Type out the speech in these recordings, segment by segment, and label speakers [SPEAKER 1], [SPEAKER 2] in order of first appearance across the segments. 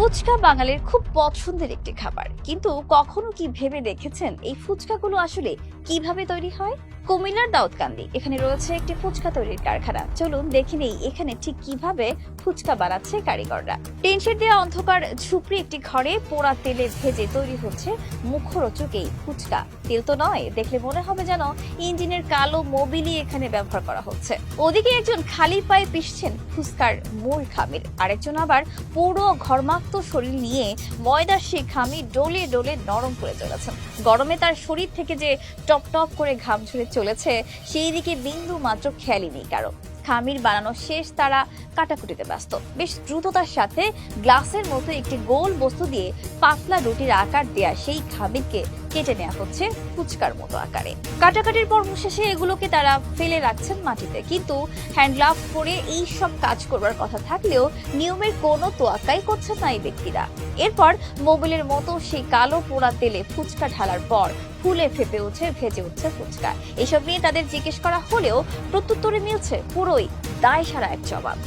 [SPEAKER 1] ফুচকা বাঙালির খুব পছন্দের একটি খাবার, কিন্তু কখনো কি ভেবে দেখেছেন এই ফুচকাগুলো আসলে কিভাবে তৈরি হয়? কুমিল্লার দাউদকান্দি এখানে রয়েছে একটি ফুচকা তৈরির কারখানা। চলুন দেখে নেই এখানে ঠিক কিভাবে ফুচকা বানাচ্ছে কারিগররা। টিনশেড দেওয়া অন্ধকার ঝুপড়ি একটি ঘরে পোড়া তেলে ভেজে তৈরি হচ্ছে মুখরোচক এই ফুচকা। তেল তো নয়, দেখলে মনে হবে যেন ইঞ্জিনের কালো মোবিলই এখানে ব্যবহার করা হচ্ছে। ওদিকে একজন খালি পায়ে পিষছেন ফুচকার মূল খামির, আরেকজন আবার পুরো ঘর্মাক্ত শরীর নিয়ে ময়দার সেই খামির ডলে ডলে নরম করে চলেছেন। গরমে তার শরীর থেকে যে টপ টপ করে ঘাম ঝরে চলেছে সেই দিকে বিন্দু মাত্র খেয়ালই নেই কারো। খামির বানানো শেষ, তারা কাটাকুটিতে ব্যস্ত। বেশ দ্রুততার সাথে গ্লাসের মতো একটি গোল বস্তু দিয়ে পাতলা রুটির আকার দেয়া সেই খামিরকে কেটে নেওয়া হচ্ছে ফুচকার মতো আকারে। কাটাকাটির পর শেষে এগুলোকে তারা ফেলে রাখছেন মাটিতে। কিন্তু হ্যান্ড গ্লাভ পরে এই সব কাজ করবার কথা থাকলেও নিয়মের কোনো তোয়াক্কাই করছেন না এই ব্যক্তিরা। এরপর মোবিলের মতো সেই কালো পোড়া তেলে ফুচকা ঢালার পর ফুলে ফেপে উঠে ভেজে উঠছে ফুচকা। এসব নিয়ে তাদের জিজ্ঞেস করা হলেও প্রত্যুত্তরে মিলছে পুরোই দায় সারা এক জবাব।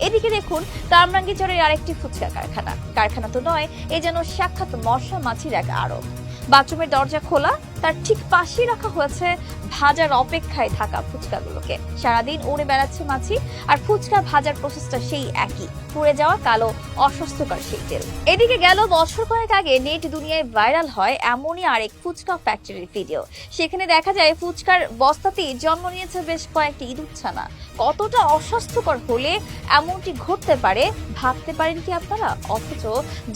[SPEAKER 1] এদিকে দেখুন কামরাঙ্গীরচরের আরেকটি ফুচকা কারখানা তো নয়, এ যেন সাক্ষাৎ মশা মাছির এক আড়ত। বাথরুমের দরজা খোলা, তার ঠিক পাশেই রাখা হয়েছে ভাজার অপেক্ষায় থাকা ফুচকাগুলোকে। সারাদিন উড়ে বেড়াচ্ছে মাছি, আর ফুচকা ভাজার প্রসেসটা সেই একই, পুড়ে যাওয়া কালো অস্বাস্থ্যকর সেই তেল। এদিকে গেল বছর কয়েক আগে নেট দুনিয়ায় ভাইরাল হয় এমনই আরেক ফুচকা ফ্যাক্টরির ভিডিও। সেখানে দেখা যায় ফুচকার বস্তাতেই জন্ম নিয়েছে বেশ কয়েকটি ইঁদুরছানা। কতটা অস্বাস্থ্যকর হলে এমনটি ঘটতে পারে ভাবতে পারেন কি আপনারা? অথচ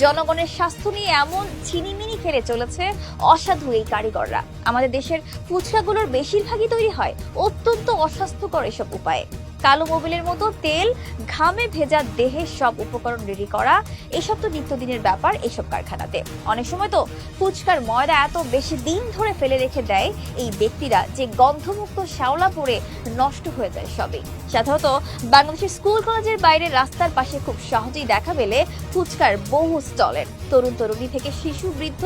[SPEAKER 1] জনগণের স্বাস্থ্য নিয়ে এমন ছিনিমিনি খেলে চলেছে অসাধু এই কারিগররা। আমাদের দেশের ফুচকাগুলোর বেশিরভাগই তৈরি হয় অত্যন্ত অস্বাস্থ্যকর এসব উপায়ে। কালো মোবিলের মতো তেল, ঘামে ভেজা দেহের সব উপকরণ রেডি করা, এসব তো নিত্যদিনের ব্যাপার এসব কারখানাতে। অনেক সময় তো ফুচকার ময়দা এত বেশি দিন ধরে ফেলে রেখে দেয় এই ব্যক্তিরা যে গন্ধমুক্ত শ্যাওলা পড়ে নষ্ট হয়ে যায় সবই। সাধারণত বাংলাদেশের স্কুল কলেজের বাইরে রাস্তার পাশে খুব সহজেই দেখা মেলে ফুচকার বহু স্টলের। তরুণ তরুণী থেকে শিশু বৃদ্ধ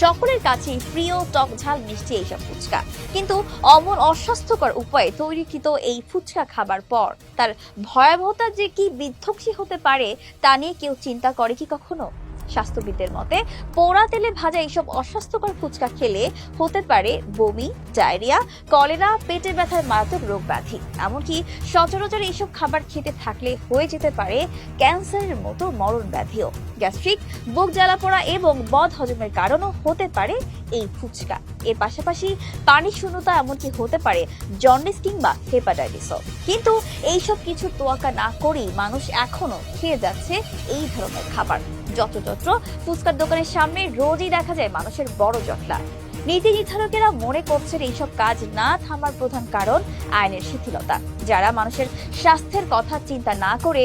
[SPEAKER 1] সকলের কাছেই প্রিয় টক ঝাল মিষ্টি এইসব ফুচকা। কিন্তু অমন অস্বাস্থ্যকর উপায়ে তৈরিকৃত এই ফুচকা খাবার পর তার ভয়াবহতা যে কি বিধ্বংসী হতে পারে তা নিয়ে কেউ চিন্তা করে কি কখনো? স্বাস্থ্যবিদদের মতে পোড়া তেলে ভাজা এইসব অস্বাস্থ্যকর ফুচকা খেলে হতে পারে বমি, ডায়রিয়া, কলেরা, পেটে ব্যথার মারাত্মক রোগ ব্যাধি। এমনকি সচরাচর এইসব খাবার খেতে থাকলে হয়ে যেতে পারে ক্যান্সারের মতো মরণ ব্যাধিও। গ্যাস্ট্রিক, বুক জ্বালা পোড়া এবং বদ হজমের কারণও হতে পারে এই ফুচকা। এর পাশাপাশি পানি শূন্যতা, এমনকি হতে পারে জন্ডিস কিংবা হেপাটাইটিসও। কিন্তু এইসব কিছু তোয়াক্কা না করেই মানুষ এখনো খেয়ে যাচ্ছে এই ধরনের খাবার। যত্রতত্র ফুচকার দোকানের সামনে রোজই দেখা যায় মানুষের বড় জটলা। নীতি নির্ধারকেরা মনে করছেন এইসব কাজ না থামার প্রধান কারণ আইনের শিথিলতা। যারা মানুষের স্বাস্থ্যের কথা চিন্তা না করে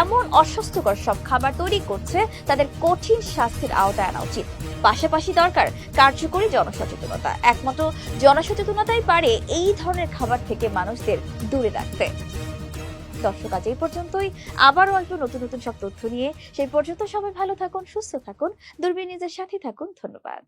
[SPEAKER 1] এমন অস্বাস্থ্যকর সব খাবার তৈরি করছে তাদের কঠিন শাস্তির আওতায় আনা উচিত। পাশাপাশি দরকার কার্যকরী জনসচেতনতা। একমাত্র জনসচেতনতাই পারে এই ধরনের খাবার থেকে মানুষদের দূরে রাখতে। দর্শক, আজ এই পর্যন্তই। আবারও আসবো নতুন নতুন সব তথ্য নিয়ে। সেই পর্যন্ত সবাই ভালো থাকুন, সুস্থ থাকুন, দূরবীন নিজের সাথে থাকুন। ধন্যবাদ।